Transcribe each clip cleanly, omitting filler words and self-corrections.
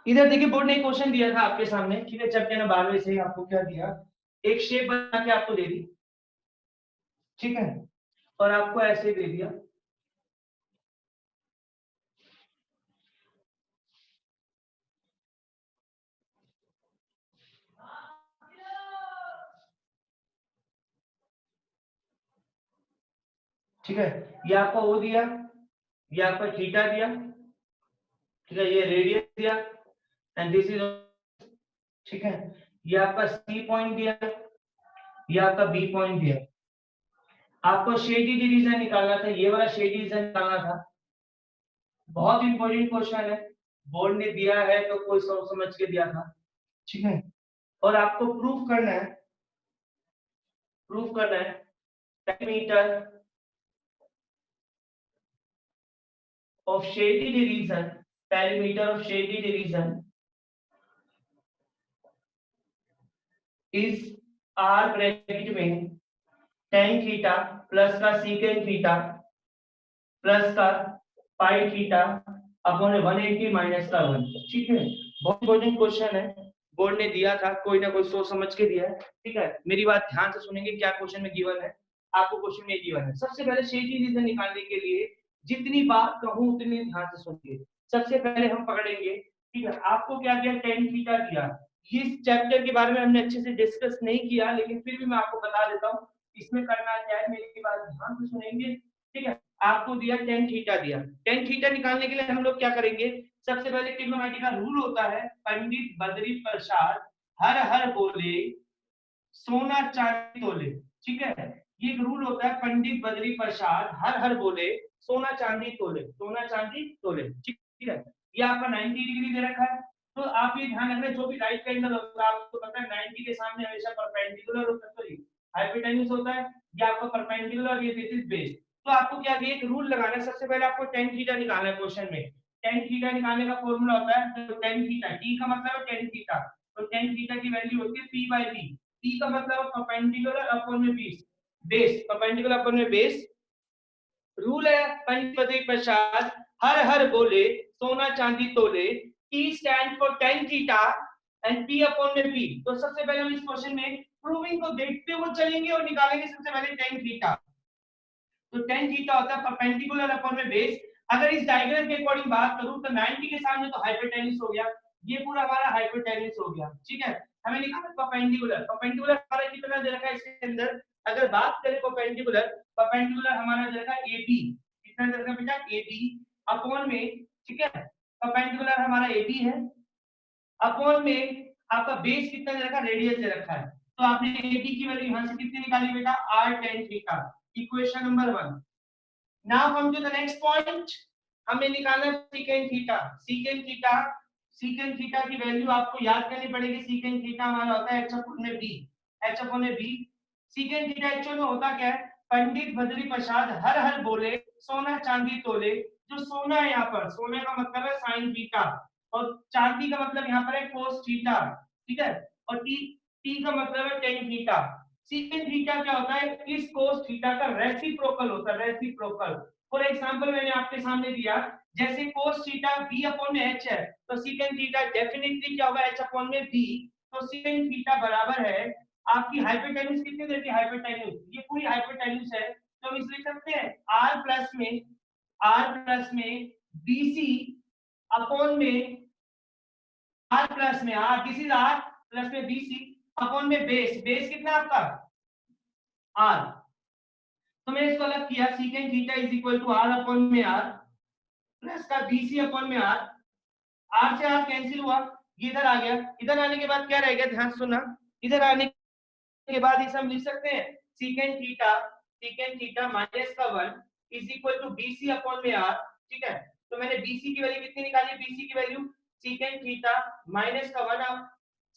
इधर देखिए बोर्ड ने एक क्वेश्चन दिया था आपके सामने, ठीक है, चैप्टर नंबर 12 से आपको क्या दिया, एक शेप बना के आपको दे दी, ठीक है, और आपको ऐसे दे दिया, ठीक है, ये आपको वो दिया, ये आपका थीटा दिया, ठीक है, ये रेडियस दिया एंड दिस इज, ठीक है, ये आपका सी पॉइंट दिया, ये आपका बी पॉइंट दिया, आपको शेडी डिवीजन निकालना था, ये वाला शेडी डिवीजन निकालना था, बहुत इंपॉर्टेंट क्वेश्चन है, बोर्ड ने दिया है तो कोई सोच समझ के दिया था, ठीक है, और आपको प्रूफ करना है, perimeter of shaded division, perimeter of shaded division is R bracket में tan थीटा प्लस का secant थीटा प्लस का पाई थीटा अपॉन 180 माइनस का 1, ठीक है, बहुत इंपॉर्टेंट क्वेश्चन है, बोर्ड ने दिया था, कोई ना कोई सोच समझ के दिया है, ठीक है, मेरी बात ध्यान से सुनेंगे, क्या क्वेश्चन में गिवन है, आपको क्वेश्चन में गिवन है। सबसे पहले शेडी डिवीजन निकालने के लिए जितनी बात कहूं उतनी ध्यान से सुनिए। सबसे पहले हम पकड़ेंगे, ठीक है, आपको क्या दिया, tan थीटा दिया, इस चैप्टर के बारे में हमने अच्छे से डिस्कस नहीं किया, लेकिन फिर भी मैं आपको बता देता हूं इसमें करना क्या है, मेरी बात ध्यान से सुनेंगे, ठीक है, आपको दिया tan थीटा दिया, tan थीटा निकालने के लिए हम लोग क्या करेंगे, सबसे पहले ट्रिग्नोमेट्री का रूल होता है, पंडित बद्री प्रसाद हर हर बोले सोना चांदी तोले, ठीक है, ये एक रूल होता है, पंडित बद्री प्रसाद हर हर बोले सोना चांदी तोले, सोना चांदी तोले, ठीक है, ये आपका 90 डिग्री दे रखा है, तो आप ये ध्यान रखना, जो भी राइट एंगल होता है आपको पता है 90 के सामने हमेशा परपेंडिकुलर होता है, सॉरी हाइपोटेन्यूज होता है, ये आपका परपेंडिकुलर और ये दिस इज बेस, तो आपको क्या एक रूल लगाना है, सबसे पहले आपको tan थीटा निकालना है, क्वेश्चन में tan थीटा निकालने का फॉर्मूला होता है, तो tan थीटा, t का मतलब है tan थीटा, तो tan थीटा की वैल्यू होती है p/b, p का मतलब परपेंडिकुलर अपॉन में बेस, बेस परपेंडिकुलर अपॉन में बेस, रूल है पंडित बद्री प्रसाद हर हर बोले सोना चांदी तोले, t stand for tan theta and p upon में p, तो सबसे पहले हम इस क्वेश्चन में प्रूविंग को देखते हुए चलेंगे और निकालेंगे सबसे पहले tan थीटा, तो tan थीटा होता है परपेंडिकुलर अपॉन में बेस, अगर इस डायग्राम के अकॉर्डिंग बात करूं तो 90 के सामने तो हाइपोटेन्यूज हो गया, ये पूरा हमारा हाइपोटेन्यूज हो गया, ठीक है, हमें निकालना परपेंडिकुलर, परपेंडिकुलर हमारा कितना दे रखा है इसके अंदर, अगर बात करें परपेंडिकुलर, परपेंडिकुलर हमारा दे रखा है AB, कितना दे रखा है बेटा AB अपॉन में, ठीक है, परपेंडिकुलर हमारा AB है, अपॉन में आपका बेस कितना दे रखा है, रेडियस दे रखा है, तो आपने AB की वैल्यू यहां से कितनी निकाली बेटा, r tan theta, equation number 1। Now हम टू द नेक्स्ट पॉइंट, हमें निकालना है secant theta, secant theta, secant theta की वैल्यू आपको याद करनी पड़ेगी, secant थीटा हमारा होता है h अपॉन में b, h अपॉन में b, secant थीटा एक्चुअल में होता क्या है, पंडित बद्री प्रसाद हर हर बोले सोना चांदी तोले, जो सोना है यहाँ पर, सोने का मतलब है sin थीटा और चांदी का मतलब यहाँ पर है cos थीटा, ठीक है, और t का मतलब है tan थीटा, secant थीटा क्या होता है, इस cos थीटा का रेसिप्रोकल होता है, रेसिप्रोकल, फॉर एग्जांपल मैंने आपके सामने दिया, जैसे cos थीटा b अपॉन में h है, तो secant थीटा डेफिनेटली क्या होगा, h अपॉन में b, तो secant थीटा बराबर है आपकी हाइपोटेन्यूज कितनी देती है, हाइपोटेन्यूज, ये पूरी हाइपोटेन्यूज है, तो हम इसे लिख सकते हैं r प्लस में bc अपॉन में r प्लस में r, this is r plus में bc अपॉन में बेस, बेस कितना आपका r, तो मैंने इसको अलग किया, secant theta is equal to r upon में r प्लस का bc अपॉन में r, r से r कैंसिल हुआ, ये इधर आ गया, इधर आने के बाद क्या रह गया, ध्यान सुनना, इधर आने के बाद इसे हम लिख सकते हैं secant थीटा माइनस का 1 is equal to bc upon में r, ठीक है, तो मैंने bc की वैल्यू कितनी निकाली, bc की वैल्यू secant थीटा माइनस का 1,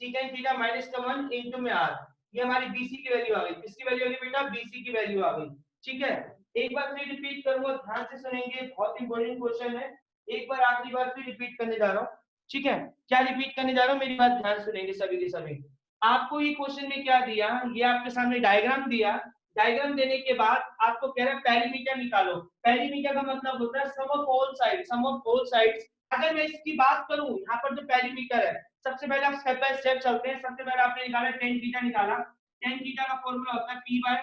secant थीटा माइनस का 1 इनटू में r, ये हमारी bc की वैल्यू आ गई, किसकी वैल्यू आ गई बेटा, bc की वैल्यू आ गई, ठीक है, एक बार फिर रिपीट करूंगा, ध्यान से सुनेंगे, बहुत इंपॉर्टेंट क्वेश्चन है, एक बार आखिरी बार फिर रिपीट करने जा रहा हूं, ठीक है, क्या रिपीट करने जा रहा हूं, मेरी बात ध्यान से सुनेंगे सभी के सभी, आपको ये क्वेश्चन में क्या दिया, ये आपके सामने डायग्राम दिया, डायग्राम देने के बाद आपको कह रहा है पेरीमीटर निकालो। पेरीमीटर का मतलब होता है sum of all side, sum of all sides. अगर मैं इसकी बात करूं यहाँ पर जो पेरीमीटर है, सबसे पहले आप स्टेप बाय स्टेप चलते हैं। सबसे पहले आपने निकाला tan थीटा निकाला। tan थीटा का फॉर्मूला होता है p by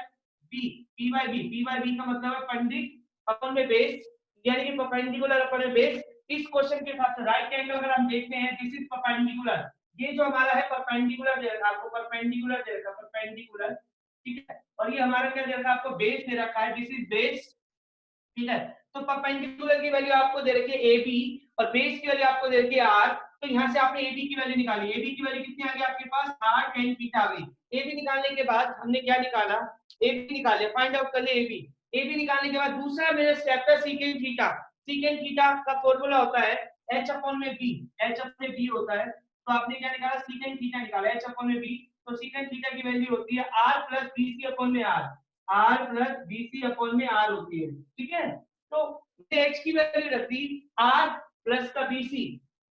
b, p by b। p by b का मतलब है पंडित अपन में बेस, यानी कि परपेंडिकुलर अपन में बेस। इस क्वेश्चन के साथ राइट एंगल अगर हम देखते हैं, दिस इज परपेंडिकुलर। ये जो हमारा है परपेंडिकुलर दे रखा है आपको, परपेंडिकुलर दे रखा है, परपेंडिकुलर, ठीक है। और ये हमारा क्या दे रखा है आपको, बेस दे रखा है, दिस इज बेस, ठीक है। तो परपेंडिकुलर की वैल्यू आपको दे रखी है ए बी, और बेस की वैल्यू आपको दे रखी है आर। तो यहाँ से आपने ए बी की वैल्यू निकाली। ए बी की वैल्यू कितनी आ गई आपके पास, आर टेन थीटा आ गई। ए बी निकालने के बाद हमने क्या निकाला, ए बी निकाले, फाइंड आउट कर ले ए बी। ए बी निकालने के बाद दूसरा मेरा स्टेप है सीकेंट थीटा। सीकेंट थीटा का फॉर्मूला होता है एच अपॉन में बी, एच अपॉन में बी होता है। तो आपने क्या निकाला, सीकेंट थीटा निकाला, एच अपॉन में बी। तो सीकेंट थीटा की वैल्यू होती है आर प्लस बीसी अपॉन में R, R plus BC upon में आर होती है, ठीक है। तो x की वैल्यू रख दी r प्लस का bc।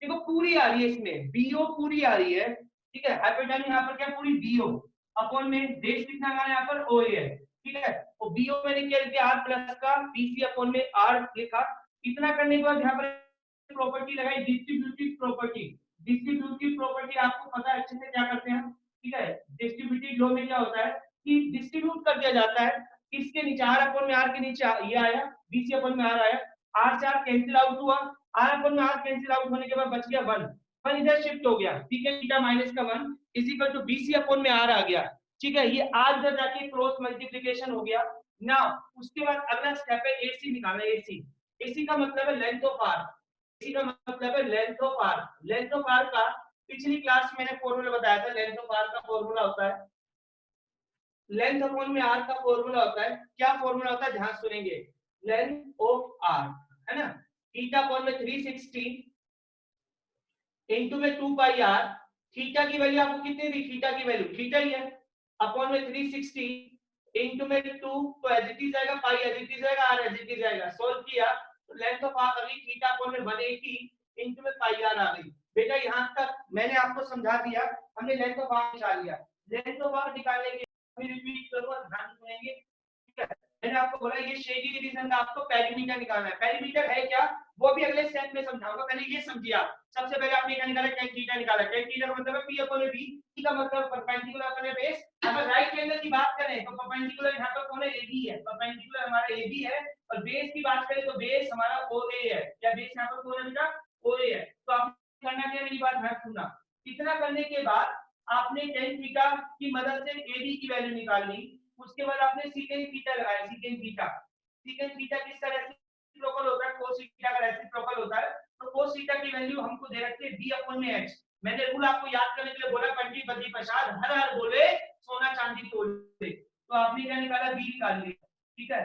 देखो पूरी आ रही है इसमें, bo पूरी आ रही है, ठीक है। हाइपोटेन्यूज यहाँ पर क्या पूरी bo अपॉन में बेस कितना हमारे यहाँ पर oa है, ठीक है। तो bo मैंने क्या लिखा r प्लस का bc अपॉन में r लिखा। इतना करने के बाद यहाँ पर प्रॉपर्टी लगाई, डिस्ट्रीब्यूटिव प्रॉपर्टी। डिस्ट्रीब्यूटिव प्रॉपर्टी आपको पता है अच्छे से क्या करते हैं, ठीक है। डिस्ट्रीब्यूटिव लॉ में क्या होता है कि डिस्ट्रीब्यूट कर दिया जाता है, इसके नीचे r अपॉन में r के नीचे ये आया, bc अपॉन में r आया, r से r कैंसिल आउट हुआ, r अपॉन में r कैंसिल आउट होने के बाद बच गया 1, 1 इधर शिफ्ट हो गया, ठीक है। थीटा माइनस का 1 is equal to bc upon में r आ गया, ठीक है। ये r इधर जाके क्रॉस मल्टीप्लिकेशन हो गया ना। उसके बाद अगला स्टेप है ac निकालना। ac, ac का मतलब है लेंथ ऑफ r, ac का मतलब है length of r। Length of r का पिछली क्लास मैंने फॉर्मूला बताया था, लेंथ ऑफ r का फॉर्मूला होता है, लेंथ अपॉन में r का फॉर्मूला होता है, क्या फॉर्मूला होता है ध्यान सुनेंगे, लेंथ ऑफ r है ना, थीटा अपॉन में 360 इनटू में 2 पाई r। थीटा की वैल्यू आपको कितनी दी, थीटा की वैल्यू थीटा ही है, अपॉन में 360 इनटू में 2, तो एज इट इज आएगा, पाई एज इट इज आएगा, r एज इट इज आएगा। सॉल्व किया तो लेंथ ऑफ r आ गई थीटा अपॉन में 180 इनटू में पाई r आ गई। बेटा यहां तक मैंने आपको समझा दिया, हमने लेंथ ऑफ r निकाल लिया। लेंथ ऑफ r निकालने के रिपीट करूंगा, ध्यान सुनेंगे, ठीक है। मैंने आपको बोला ये शेडी डिवीजन का आपको पेरीमीटर निकालना है। पेरीमीटर है क्या, वो भी अगले स्टेप में समझाऊंगा, पहले ये समझिए आप। सबसे पहले आपने क्या निकाला, tan थीटा निकाला। tan थीटा का मतलब है p अपॉन b, p का मतलब परपेंडिकुलर अपॉन बेस। अगर राइट एंगल की बात करें तो परपेंडिकुलर यहां पर कौन है, ab है, परपेंडिकुलर हमारा ab है। और बेस की बात करें तो बेस हमारा oa है, क्या बेस यहां पर कौन है बेटा, oa है। तो आप करना क्या, मेरी बात ध्यान सुनना। इतना करने के बाद आपने tan थीटा की मदद से ab की वैल्यू निकाल ली। उसके बाद आपने secant थीटा लगाया, secant थीटा। secant थीटा किसका रेसिप्रोकल होता है, cos थीटा का रेसिप्रोकल होता है। तो cos थीटा की वैल्यू हमको दे रखी है b अपॉन में h। मैंने रूल आपको याद करने के लिए बोला, पंडित बद्री प्रसाद हर हर बोले सोना चांदी तोले। तो आपने क्या निकाला, b निकाल लिया, ठीक है।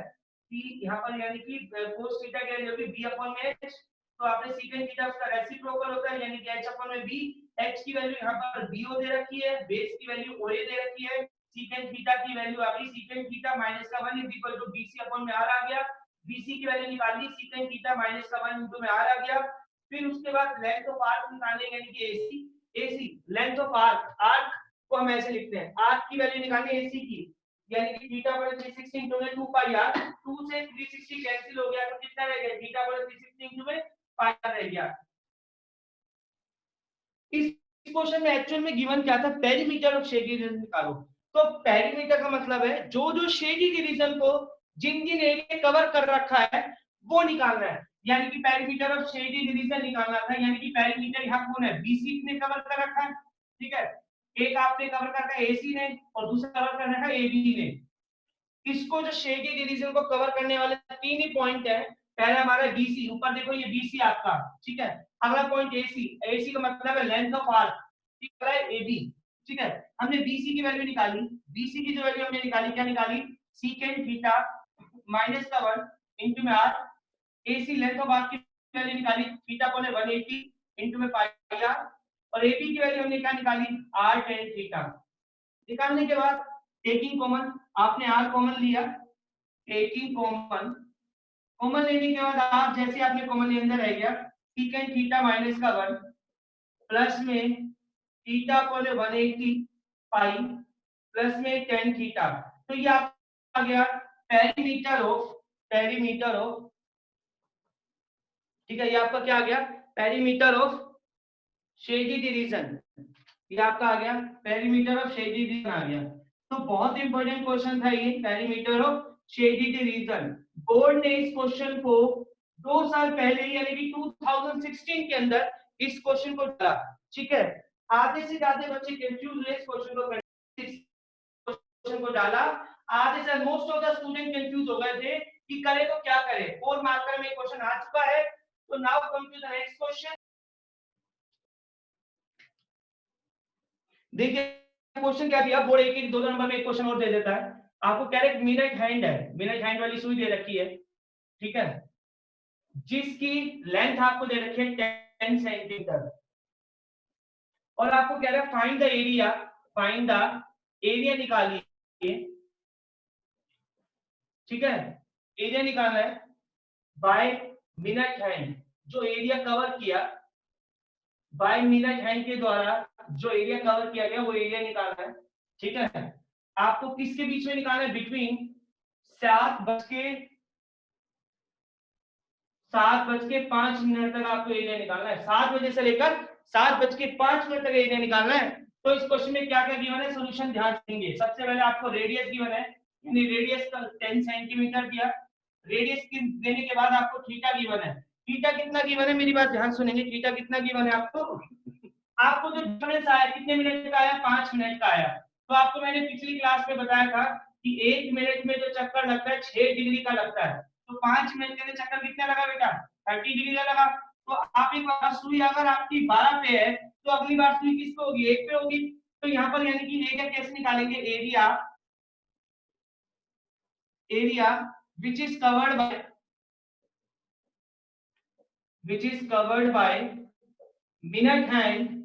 b यहाँ पर यानी कि cos थीटा की वैल्यू होगी b अपॉन में h। तो आपने secant थीटा उसका रेसिप्रोकल होता है, यानी कि h अपॉन में b। h की वैल्यू यहाँ पर bo दे रखी है, बेस की वैल्यू oa दे रखी है। secant थीटा की वैल्यू आ गई, secant थीटा माइनस का 1 is equal to bc upon में r आ गया। bc की वैल्यू निकाल ली, secant थीटा माइनस का 1 इनटू में r आ गया। फिर उसके बाद लेंथ ऑफ आर्क निकालेंगे, यानी कि ac, ac length of arc, arc को हम ऐसे लिखते हैं, आर्क की वैल्यू निकालनी है ac की, यानी कि थीटा बराबर 360 इनटू में 2 पाई r। 2 से 360 कैंसिल हो गया तो कितना रह गया, थीटा बराबर 360 इनटू में पाई r रह गया। इस क्वेश्चन में एक्चुअल में गिवन क्या था, पेरीमीटर ऑफ शेडी रीजन निकालो। तो पेरीमीटर का मतलब है जो जो शेडी डिवीजन को जिन जिन एरिया कवर कर रखा है वो निकालना है, यानी कि पेरीमीटर ऑफ शेडी डिवीजन निकालना था। यानी कि पेरीमीटर यहाँ कौन है, बीसी ने कवर कर रखा है, ठीक है। एक आपने कवर कर रखा है एसी ने, और दूसरा कवर कर रखा है एबी ने। इसको जो शेडी डिवीजन को कवर करने वाले तीन ही पॉइंट है। पहला हमारा बीसी, ऊपर देखो ये बीसी आपका, ठीक है। अगला पॉइंट एसी, एसी का मतलब है लेंथ ऑफ आर्क, ठीक है, एबी, ठीक है। हमने बीसी की वैल्यू निकाली, बीसी की जो वैल्यू हमने निकाली, क्या निकाली, सीकेंट थीटा माइनस का 1 इनटू में R. AC length of arc की वैल्यू निकाली, थीटा को 180 इनटू में पाई आर। और एबी की वैल्यू हमने क्या निकाली, आर tan थीटा। निकालने के बाद टेकिंग कॉमन, आपने आर कॉमन लिया, टेकिंग कॉमन, कॉमन लेने के बाद आप जैसे आपने कॉमन ले अंदर रह गया, सीकेंट थीटा माइनस का 1 प्लस में थीटा को 180 पाई प्लस में tan थीटा। तो ये आप आ गया पेरीमीटर ऑफ, ठीक है, ये आपका क्या आ गया, पेरीमीटर ऑफ शेडेड रीजन, ये आपका आ गया पेरीमीटर ऑफ शेडेड रीजन आ गया। तो बहुत इंपॉर्टेंट क्वेश्चन था ये, perimeter of shaded region. Board ने इस क्वेश्चन को 2 साल पहले यानी कि 2016 के अंदर इस क्वेश्चन को डाला, ठीक है। आधे से ज्यादा बच्चे कंफ्यूज हुए इस क्वेश्चन को डाला, आधे से most of the student confuse हो गए थे कि करें तो क्या करें। 4 मार्कर में क्वेश्चन आ चुका है, तो now come to the next question. देखिए क्वेश्चन क्या दिया, बोर्ड एक एक दो नंबर में एक क्वेश्चन और दे देता है आपको। कह रहे मिनट हैंड है, मिनट हैंड वाली सुई दे रखी है, ठीक है, जिसकी लेंथ आपको दे रखी है 10 सेंटीमीटर, और आपको कह रहा है find the area, find the area निकालिए, ठीक है, एरिया निकालना है बाय मिनट हैंड, जो एरिया कवर किया बाय मिनट हैंड के द्वारा जो एरिया कवर किया गया वो एरिया निकालना है, ठीक है। आपको किसके बीच में निकालना है, बिटवीन 7:05 तक आपको एरिया निकालना है। 7 बजे से लेकर 7:05 तक एरिया निकालना है। तो इस क्वेश्चन में क्या क्या गिवन है, सॉल्यूशन ध्यान देंगे। सबसे पहले आपको रेडियस गिवन है, यानी रेडियस का 10 सेंटीमीटर दिया, रेडियस देने के बाद आपको थीटा गिवन है। थीटा कितना गिवन है, मेरी बात ध्यान सुनेंगे, थीटा कितना गिवन है आपको जो डिफरेंस आया कितने मिनट का आया, 5 मिनट का आया। तो आपको मैंने पिछली क्लास में बताया था कि 1 मिनट में जो चक्कर लगता है 6 डिग्री का लगता है, तो 5 मिनट के लिए चक्कर कितना लगा बेटा, 30 डिग्री का लगा। तो आप एक बार सुई अगर आपकी 12 पे है तो अगली बार सुई किस पे होगी, 1 पे होगी। तो यहाँ पर यानी कि एरिया कैसे निकालेंगे, area which is covered by minute hand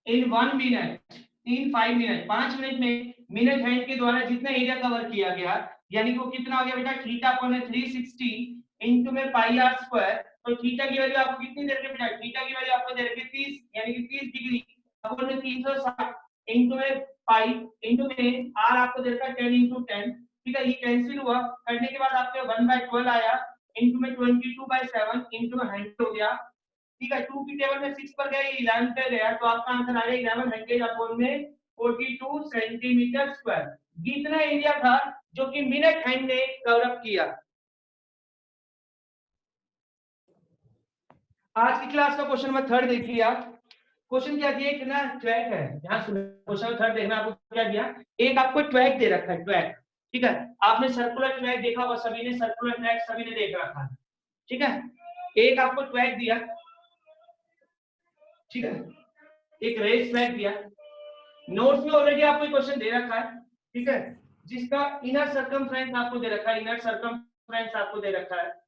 in 1 minute, in 5 minute, 5 minute में मिनट हैंड के द्वारा जितना एरिया कवर किया गया, यानी कि वो कितना हो गया बेटा, थीटा अपॉन 360 इनटू में पाई आर स्क्वायर। तो थीटा की वैल्यू आपको कितनी दे रखी है बेटा, थीटा की वैल्यू आपको दे रखी है 30, यानी कि 30 डिग्री अपॉन 360 इनटू में पाई इनटू में आर आपको दे रखा है 10 इनटू 10, ठीक है। ये कैंसिल हुआ, करने के बाद आपके 1/12 आया इनटू में 22/7 इनटू में 100 हो गया, ठीक है। 2 की टेबल में 6 पर गए, 11 पे गया, तो आपका आंसर आ गया 1100 अपॉन में 42 सेंटीमीटर स्क्वायर। कितना एरिया था जो कि मिनट हैंड ने कवर अप किया। आज की क्लास का क्वेश्चन नंबर 3 देखिए आप। क्वेश्चन क्या दिया, कितना ट्रैक है, ध्यान सुनो, क्वेश्चन नंबर 3 देखना। आपको क्या दिया, एक आपको ट्रैक दे रखा है, ट्रैक, ठीक है। आपने सर्कुलर ट्रैक देखा होगा, सभी ने सर्कुलर ट्रैक सभी ने देख रखा है, ठीक है। एक आपको ट्रैक दिया, ठीक है, एक रेस ट्रैक दिया, नोट्स में ऑलरेडी आपको क्वेश्चन दे रखा है, ठीक है, जिसका इनर सर्कमफ्रेंस आपको दे रखा है, इनर सर्कमफ्रेंस आपको दे रखा है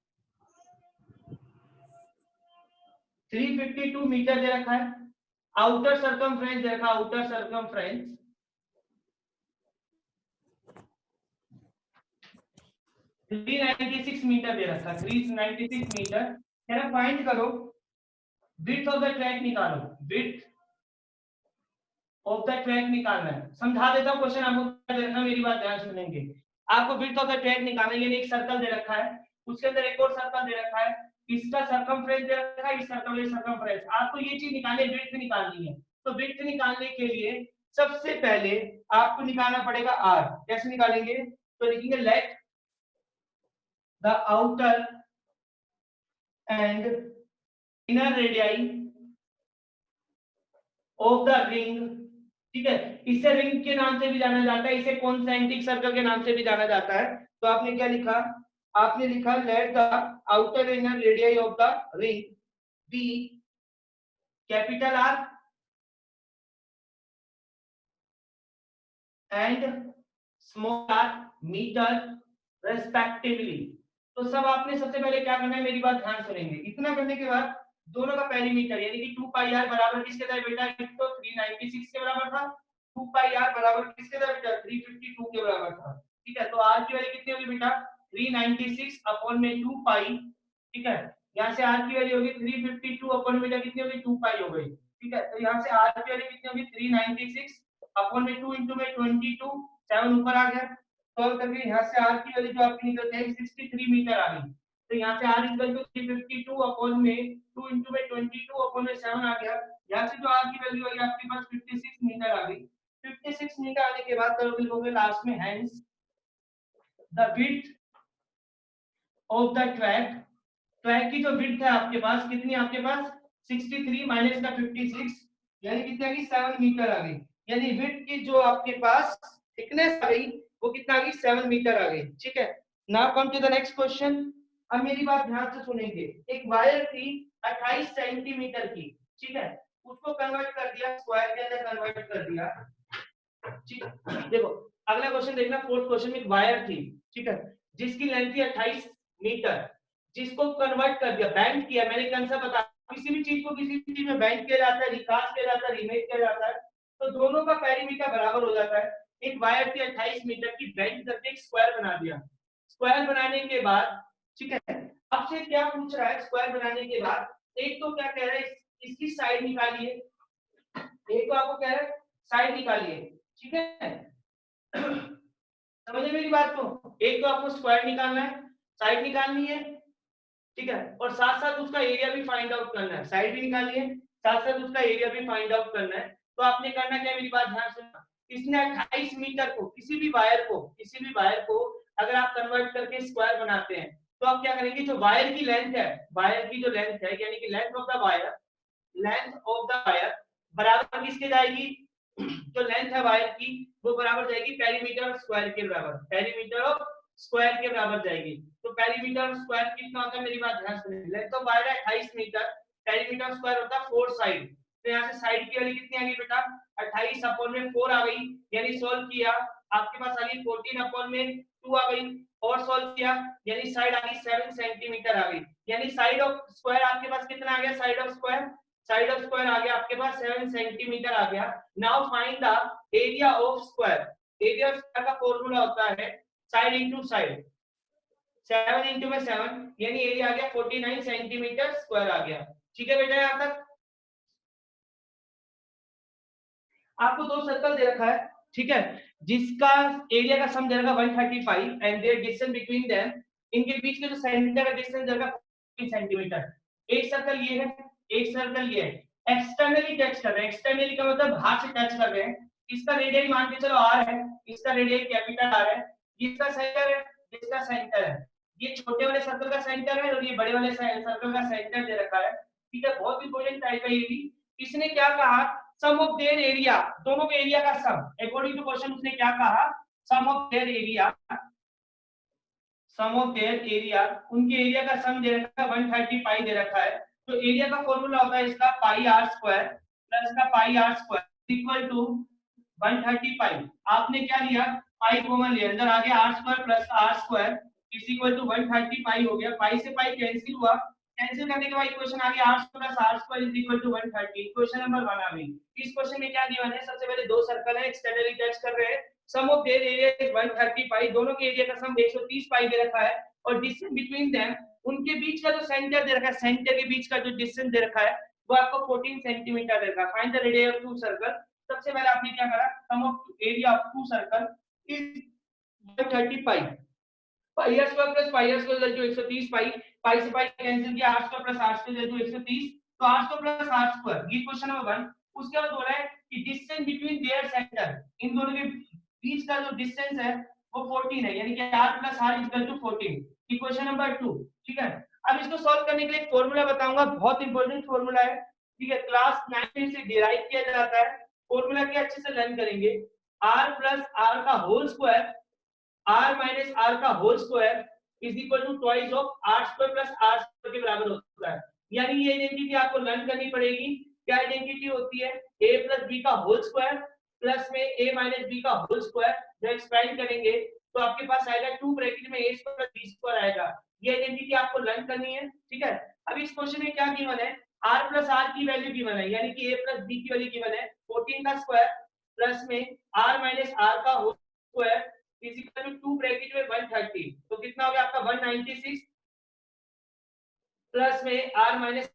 352 मीटर दे रखा है, आउटर सर्कमफ्रेंस दे रखा है, आउटर सर्कमफ्रेंस 396 मीटर दे रखा है, 396 मीटर। कह रहा फाइंड करो विड्थ ऑफ द ट्रैक, निकालो विड्थ ऑफ द ट्रैक निकालना है। समझा देता हूं क्वेश्चन, आपको क्या दे रखा है, मेरी बात ध्यान सुनेंगे। आपको विड्थ ऑफ द ट्रैक निकालना है, यानी एक सर्कल दे रखा है, उसके अंदर एक और सर्कल दे रखा है, इसका सर्कमफ्रेंस दे रखा है, इस सर्कल का सर्कमफ्रेंस। आपको ये चीज निकालनी है, विड्थ निकालनी है। तो विड्थ निकालने के लिए सबसे पहले आपको निकालना पड़ेगा आर। कैसे निकालेंगे, तो लिखेंगे late the outer and inner radii of the ring, ठीक है। इसे रिंग के नाम से भी जाना जाता है, इसे कॉन्सेंट्रिक सर्कल के नाम से भी जाना जाता है। तो आपने क्या लिखा, आपने लिखा let the outer inner radius of the ring be capital R and small r metre respectively. तो सब आपने सबसे पहले क्या करना है, मेरी बात ध्यान सुनेंगे। इतना करने के बाद दोनों का पेरीमीटर यानी कि 2 पाई आर बराबर किसके था बेटा, एक तो 396 के बराबर था, 2 पाई आर बराबर किसके था बेटा, 352 के बराबर था, ठीक है। तो आर की वैल्यू कितनी होगी बेटा, 396 अपॉन में 2 पाई, ठीक है। यहां से आर की वैल्यू होगी 352 अपॉन में कितनी होगी, 2 पाई हो गई, ठीक है। तो यहां से आर की वैल्यू कितनी होगी, 396 अपॉन में 2 into में 22 7 ऊपर आ गया। सॉल्व करके यहाँ से r की वैल्यू जो आपकी निकलती है 63 मीटर आ गई। तो यहाँ से r इक्वल टू 352 अपॉन में 2 into में 22 अपॉन में 7 आ गया। यहाँ से जो r की वैल्यू आई आपके पास 56 मीटर आ गई। 56 मीटर आने के बाद तो लिखोगे लास्ट में hence the width of the track. Track की जो विड्थ है आपके पास कितनी है आपके पास 63 माइनस का 56 यानी कितनी आ गई 7 मीटर आ गई। यानी विड्थ की जो आपके पास थिकनेस आ गई वो कितना आ गई 7 मीटर आ गई। ठीक है, now come to the next question. अब मेरी बात ध्यान से सुनेंगे। एक वायर थी 28 सेंटीमीटर की, ठीक है, उसको कन्वर्ट कर दिया स्क्वायर के अंदर कन्वर्ट कर दिया। ठीक, देखो अगला क्वेश्चन देखना, फोर्थ क्वेश्चन में एक वायर थी, ठीक है, जिसकी लेंथ थी 28 मीटर, जिसको कन्वर्ट कर दिया, बैंड किया। मैंने कंसेप्ट बता, किसी भी चीज को किसी चीज में बैंड किया जाता है, रिकास्ट किया जाता है, रीमेक किया जाता है, तो दोनों का पेरीमीटर बराबर हो जाता है। एक वायर थी 28 मीटर की, बैंड करके एक स्क्वायर बना दिया। स्क्वायर बनाने के बाद, ठीक है, आपसे क्या पूछ रहा है स्क्वायर बनाने के बाद, एक तो क्या कह रहा है इसकी साइड निकालिए, एक तो आपको कह रहा है साइड निकालिए, ठीक है, समझे मेरी बात को। एक तो आपको स्क्वायर निकालना है, साइड निकालनी है, ठीक है, और साथ साथ उसका एरिया भी फाइंड आउट करना है। साइड भी निकालिए, साथ साथ उसका एरिया भी फाइंड आउट करना है। तो आपने करना क्या है, मेरी बात ध्यान सुनना। इसने 28 मीटर को, किसी भी वायर को अगर आप कन्वर्ट करके स्क्वायर बनाते हैं, तो आप क्या करेंगे, जो वायर की लेंथ है, वायर की जो लेंथ है यानी कि length of the wire, length of the wire बराबर किसके जाएगी, जो लेंथ है वायर की वो बराबर जाएगी पेरीमीटर स्क्वायर के बराबर, पेरीमीटर ऑफ स्क्वायर के बराबर जाएगी। तो पेरीमीटर स्क्वायर कितना होता है, मेरी बात ध्यान सुनिए। लेंथ ऑफ वायर है 28 मीटर, पेरीमीटर स्क्वायर होता है 4 साइड। तो यहाँ से साइड की वैल्यू कितनी आ गई बेटा 28 अपॉन में 4 आ गई, यानी सोल्व किया आपके पास आ गई 14 अपॉन में 2 आ गई, और सोल्व किया यानी साइड आ गई 7 सेंटीमीटर आ गई। यानी साइड ऑफ स्क्वायर आपके पास कितना आ गया, side of square, side of square आ गया आपके पास 7 सेंटीमीटर आ गया। Now find the area of square. Area of square का फॉर्मूला होता है साइड इनटू साइड, 7 इनटू में 7 यानी एरिया आ गया 49 सेंटीमीटर स्क्वायर आ गया। ठीक है बेटा, यहां तक आपको दो सर्कल दे रखा है, ठीक है, जिसका एरिया का सम दे रखा 135 and their distance between them, इनके बीच के जो सेंटर का डिस्टेंस दे रखा 14 सेंटीमीटर। एक सर्कल ये है, एक सर्कल ये है। एक्सटर्नली टच कर रहे हैं, एक्सटर्नली का मतलब बाहर से टच कर रहे हैं। इसका रेडियस मान के चलो r है, इसका रेडियस कैपिटल r है, इसका सेंटर है, इसका सेंटर है। ये छोटे वाले सर्कल का सेंटर है और ये बड़े वाले सर्कल का सेंटर दे रखा है। ठीक है, बहुत इंपॉर्टेंट टाइप है ये भी। इसने क्या कहा, सम ऑफ देयर एरिया, दोनों के एरिया का सम, अकॉर्डिंग टू क्वेश्चन उसने क्या कहा, sum of their area, sum of their area, उनके एरिया का सम दे रखा है 130 पाई दे रखा है। तो एरिया का फॉर्मूला होता है इसका पाई आर स्क्वायर प्लस का pi are square equal to 130 पाई। आपने क्या लिया, पाई कॉमन लिया, अंदर आ गया R square plus R square is equal to 130 pi हो गया। पाई से पाई कैंसिल हुआ, कैंसिल करने के बाद इक्वेशन आ गया r plus r square is equal to 130। Equation number 1 आ गई। इस क्वेश्चन में क्या गिवन है, सबसे पहले दो सर्कल है, एक्सटर्नली टच कर रहे हैं, सम ऑफ देयर एरिया इज 130 पाई, दोनों के एरिया का सम 130 पाई दे रखा है, और डिस्टेंस बिटवीन देम, उनके बीच का जो सेंटर दे रखा है, सेंटर के बीच का जो डिस्टेंस दे रखा है वो आपको 14 सेंटीमीटर दे रखा है। Find the radius of two circle. सबसे पहले आपने क्या करा, sum of area of two circle is 130 pi, pi are square plus pi are square equal to 130 pi, pi से पाई कैंसिल किया, r square plus r square equal to 130, तो r square plus r square, ये question number 1। उसके बाद बोल रहा है कि डिस्टेंस बिटवीन देयर सेंटर, इन दोनों के बीच का जो डिस्टेंस है वो 14 है, यानी कि r plus r equal to 14, equation number 2। ठीक है, अब इसको सॉल्व करने के लिए एक फार्मूला बताऊंगा, बहुत इंपॉर्टेंट फार्मूला है, ठीक है, क्लास 9 में से डिराइव किया जाता है। फार्मूला के अच्छे से लर्न करेंगे, r प्लस r का whole square, r minus r का whole square is equal to twice of r square plus r square के बराबर होता है। यानी ये आइडेंटिटी आपको लर्न करनी पड़ेगी। क्या आइडेंटिटी होती है, a प्लस b का होल स्क्वायर प्लस में a माइनस b का होल स्क्वायर, जब एक्सपेंड करेंगे तो आपके पास आएगा 2 ब्रैकेट में a square plus b square आएगा। ये आइडेंटिटी आपको लर्न करनी है, ठीक है। अब इस क्वेश्चन में क्या गिवन है, r प्लस r की वैल्यू गिवन है, यानी कि a प्लस b की वैल्यू गिवन है 14 का स्क्वायर प्लस में r माइनस r का whole square is equal to 2 bracket में 130, तो कितना हो गया आपका 196 प्लस में r minus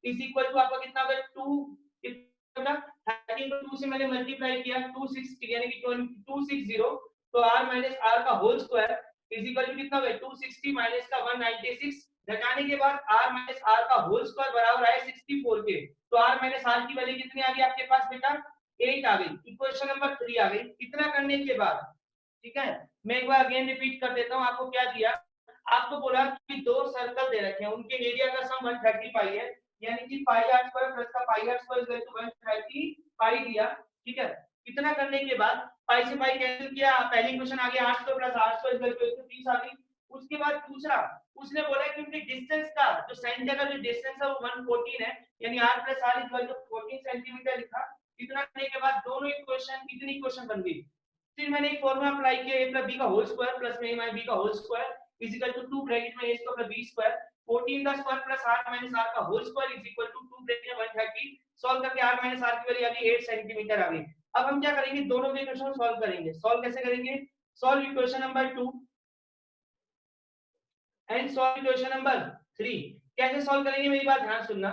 is equal to आपका कितना हो गया 2 बेटा 13 को 2 से मैंने मल्टीप्लाई किया 260 यानी कि 260 तो r माइनस r का whole square is equal to कितना हुआ 260 माइनस का 196 घटाने के बाद r माइनस r का होल स्क्वायर बराबर आया 64 के तो r माइनस r की वैल्यू कितनी आ गई आपके पास बेटा 8 आ गई इक्वेशन नंबर 3 आ गई इतना करने के बाद ठीक है मैं एक बार अगेन रिपीट कर देता हूं आपको क्या दिया आपको बोला कि दो सर्कल दे रखे हैं उनके एरिया का सम 130 पाई है यानी कि पाई r स्क्वायर प्लस का pi r square equal to 130 पाई दिया ठीक है इतना करने के बाद पाई से पाई कैंसिल किया पहली इक्वेशन आ गया r square plus r square equal to 130 आ गई उसके बाद दूसरा उसने बोला कि उनके डिस्टेंस का जो सेंटर का जो डिस्टेंस है वो 114 है यानी r plus r equal to 14 centimetre लिखा इतना करने के बाद दोनों इक्वेशन कितनी इक्वेशन बन गई फिर मैंने एक फॉर्मूला अप्लाई किया a प्लस b का होल स्क्वायर प्लस में a b का whole square is equal to 2 bracket में a square plus b square 14 का square plus r minus r का whole square is equal to 2 bracket में 130 solve करके r minus r की value आ गई 8 सेंटीमीटर आ गई अब हम क्या करेंगे दोनों के इक्वेशन सॉल्व करेंगे सॉल्व कैसे करेंगे solve equation number 2 and solve equation number 3 कैसे सॉल्व करेंगे मेरी बात ध्यान सुनना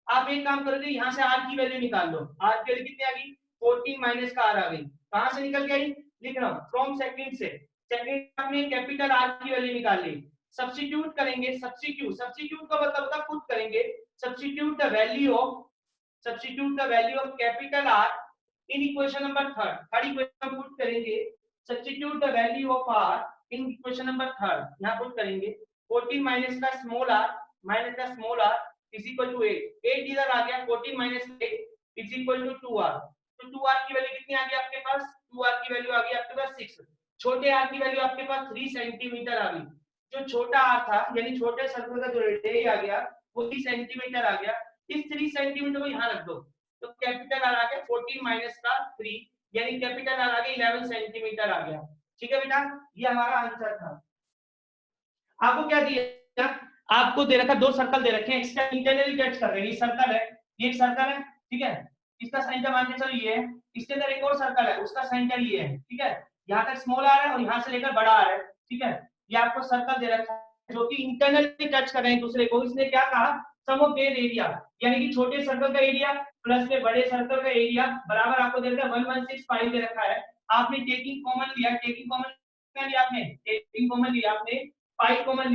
आप एक काम करोगे यहां से r की वैल्यू निकाल लो r की वैल्यू कितनी आ गई 14 माइनस का r आ गई कहां से निकल के आई लिख रहा हूं फ्रॉम सेकंड से सेकंड में कैपिटल R की वैल्यू निकाल ली सब्स्टिट्यूट करेंगे सब्स्टिट्यूट का मतलब होता है पुट करेंगे substitute the value of capital R in equation number third equation put करेंगे substitute the value of R in equation number third यहां पुट करेंगे 14 माइनस का small r is equal to 8 इधर आ गया 14 minus 8 is equal to 2r तो 2r की value कितनी आ गई आपके पास 2r की वैल्यू आ गई आपके पास 6 छोटे r की वैल्यू आपके पास 3 सेंटीमीटर आ गई जो छोटा r था यानी छोटे सर्कल का जो रेडियस आ गया वो 3 सेंटीमीटर आ गया इस 3 सेंटीमीटर को यहां रख दो तो कैपिटल r आ गया 14 माइनस का 3 यानी कैपिटल r आ गया 11 सेंटीमीटर आ गया ठीक है बेटा ये हमारा आंसर था आपको क्या दिया आपको दे रखा दो सर्कल दे रखे हैं इसका इंटरनली टच कर रहे हैं ये सर्कल है ये एक सर्कल है ठीक है इसका सेंटर मान के चलो ये है इसके अंदर एक और सर्कल है उसका सेंटर ये है ठीक है यहाँ तक स्मॉल आ रहा है और यहाँ से लेकर बड़ा आ रहा है ठीक है ये आपको सर्कल दे रखा है जो कि इंटरनली टच कर रहे हैं दूसरे को इसने क्या कहा सम ऑफ देयर एरिया यानी कि छोटे सर्कल का एरिया प्लस में बड़े सर्कल का एरिया बराबर आपको दे रखा है 1165 दे रखा है आपने टेकिंग कॉमन लिया आपने पाई कॉमन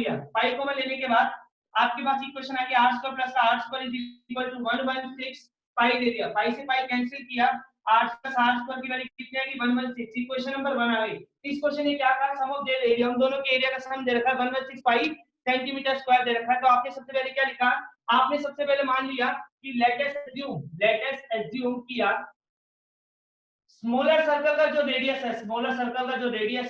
लेने के बाद आपके पास इक्वेशन आ गया r स्क्वायर प्लस का r square is equal to 116 pi दे दिया पाई से पाई कैंसिल किया r प्लस r स्क्वायर की वैल्यू कितनी आ गई 116 इक्वेशन नंबर 1 आ गई इस क्वेश्चन में क्या कहा सम ऑफ देयर एरिया हम दोनों के एरिया का सम दे रखा है 116 पाई सेंटीमीटर स्क्वायर दे रखा है तो आपने सबसे पहले क्या लिखा आपने सबसे पहले मान लिया कि लेट अस एज्यूम किया स्मॉलर सर्कल का जो रेडियस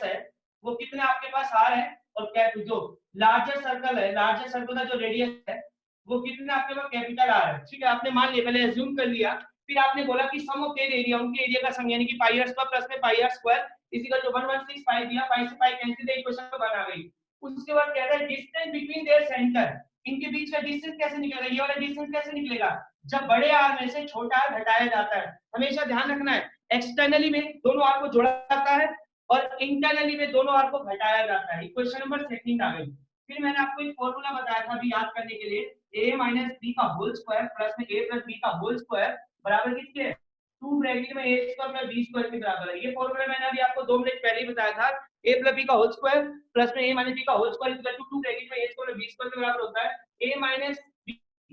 है वो कितना आपके पास r है और कैप जो लार्जर सर्कल का जो रेडियस है वो कितना आपके पास कैपिटल R है ठीक है आपने मान लिया पहले अज्यूम कर लिया फिर आपने बोला कि सम ऑफ देयर एरिया उनके एरिया का सम यानी कि पाई r स्क्वायर प्लस में pi r square is equal to 116 pi दिया पाई से पाई कैंसिल द इक्वेशन को बना गई उसके बाद कहता है डिस्टेंस बिटवीन देयर सेंटर इनके बीच का डिस्टेंस कैसे निकलेगा ये वाला डिस्टेंस कैसे निकलेगा जब बड़े r में से छोटा r घटाया जाता है हमेशा ध्यान रखना है एक्सटर्नली में दोनों r को जोड़ा जाता है और इंटरनली में दोनों r को घटाया जाता है इक्वेशन नंबर 2 आ गई फिर मैंने आपको एक फार्मूला बताया था अभी याद करने के लिए a b का होल स्क्वायर प्लस में a b का होल स्क्वायर बराबर किसके 2 ब्रैकेट में a square plus b square के बराबर है ये फार्मूला मैंने अभी आपको 2 मिनट पहले ही बताया था a b का होल स्क्वायर प्लस में a b का whole square equal to 2 bracket में a square plus b square के बराबर होता है a b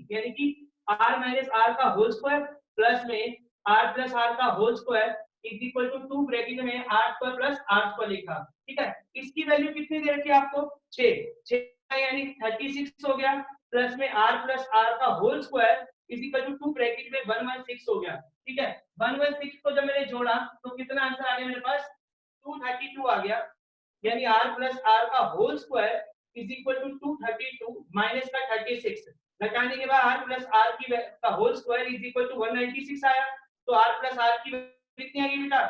यानी कि r का होल स्क्वायर प्लस में r का whole square is equal to 2 bracket में r square plus r square लिखा ठीक है इसकी वैल्यू कितनी दे रखी है आपको 6 यानी 36 हो गया प्लस में r प्लस r का whole square is equal to 2 bracket में 116 हो गया ठीक है 116 को जब मैंने जोड़ा तो कितना आंसर आ गया मेरे पास 232 आ गया यानी r प्लस r का whole square is equal to 232 minus का 36 घटाने के बाद r प्लस r की का whole square is equal to 196 आया तो r प्लस r की कितनी आ गई बेटा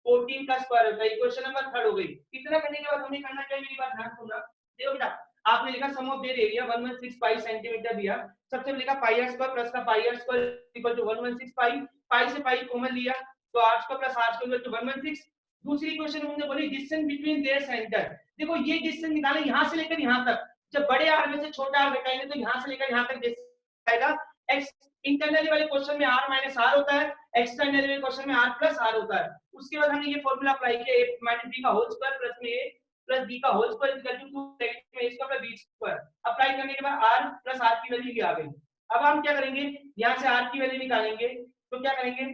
14 का स्क्वायर होता है इक्वेशन नंबर 3 हो गई इतना करने के बाद हमें करना चाहिए मेरी बात ध्यान सुनना देखो बेटा आपने लिखा sum of their area 116 pi centimetre दिया सबसे पहले लिखा पाई r स्क्वायर प्लस का pi r square equal to 116 pi से पाई कॉमन लिया तो r square plus r square equal to 116 दूसरी इक्वेशन हमने बोली डिस्टेंस बिटवीन देयर सेंटर देखो ये डिस्टेंस निकाले यहां से लेकर यहां तक जब बड़े r में से छोटा r घटाएंगे तो यहां से लेकर यहां तक डिस्टेंस आएगा x इंटरनली वाले क्वेश्चन में r माइनस r होता है, एक्सटर्नली वाले क्वेश्चन में r प्लस r होता है। उसके बाद हमने ये फॉर्मूला अप्लाई किया a माइनस b का होल स्क्वायर प्लस में a प्लस b का whole square equal to 2 bracket में a square plus b square. Apply करने के बाद r प्लस r की वैल्यू भी आ गई। अब हम क्या करेंगे, यहां से r की वैल्यू निकालेंगे, तो क्या करेंगे,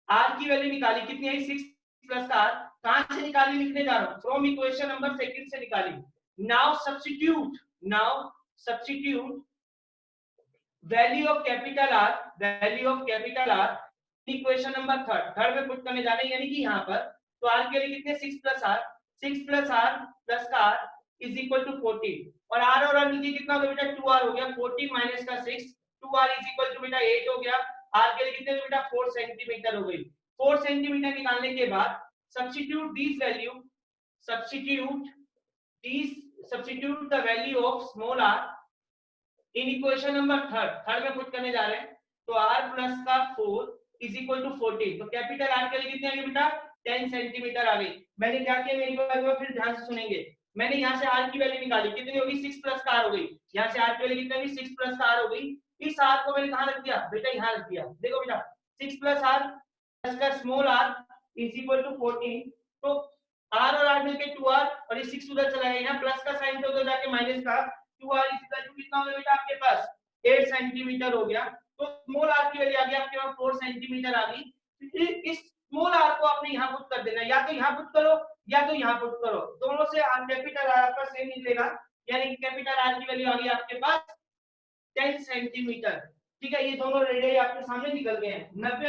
r की वैल्यू निकाली, कितनी आई 6 प्लस का r, कहां से निकाली लिखने जा रहा हूं, फ्रॉम इक्वेशन नंबर सेकंड से निकाली। Now substitute value of capital R equation number third में पुट करने जा रहे हैं, यानी कि यहाँ पर तो R के लिए कितने 6 प्लस R प्लस का R इज इक्वल टू 14 और R और R मिलके कितना हो गया बेटा 2R हो गया, 14 माइनस का 6 2R इज इक्वल टू बेटा 8 हो गया। R के लिए कितने हो बेटा 4 सेंटीमीटर हो गई। 4 सेंटीमीटर निकालने के बाद substitute this value substitute the value of small r in equation number third में पुट करने जा रहे हैं, तो r प्लस का 4 इज इक्वल टू 14, तो कैपिटल R के लिए कितने आ गए बेटा 10 सेंटीमीटर आ गई। मैंने क्या किया, मेरी बात को फिर ध्यान से सुनेंगे, मैंने यहाँ से r की वैल्यू निकाली, कितनी होगी 6 प्लस का r हो गई, यहाँ से r की वैल्यू कितनी होगी 6 प्लस का r हो गई। इस r को मैंने कहाँ रख दिया बेटा, यहाँ रख दिया, देखो बेटा 6 प्लस r प्लस का small r is equal to 14, तो r और r मिलके 2r और ये 6 उधर चला गया, यहाँ प्लस का साइन तो उधर जाके माइनस का 2r इज इक्वल टू कितना हो गया बेटा आपके पास 8 सेंटीमीटर हो गया। तो स्मॉल r की वैल्यू आ गई आपके पास 4 सेंटीमीटर आ गई। इस स्मॉल r को आपने यहाँ पुट कर देना, या तो यहाँ पुट करो या तो यहाँ पुट करो, दोनों से कैपिटल R आपका सेम निकलेगा, यानी कि कैपिटल R की वैल्यू आ गई आपके पास 10 सेंटीमीटर। ठीक है, ये दोनों रेडियस आपके सामने निकल गए हैं। 90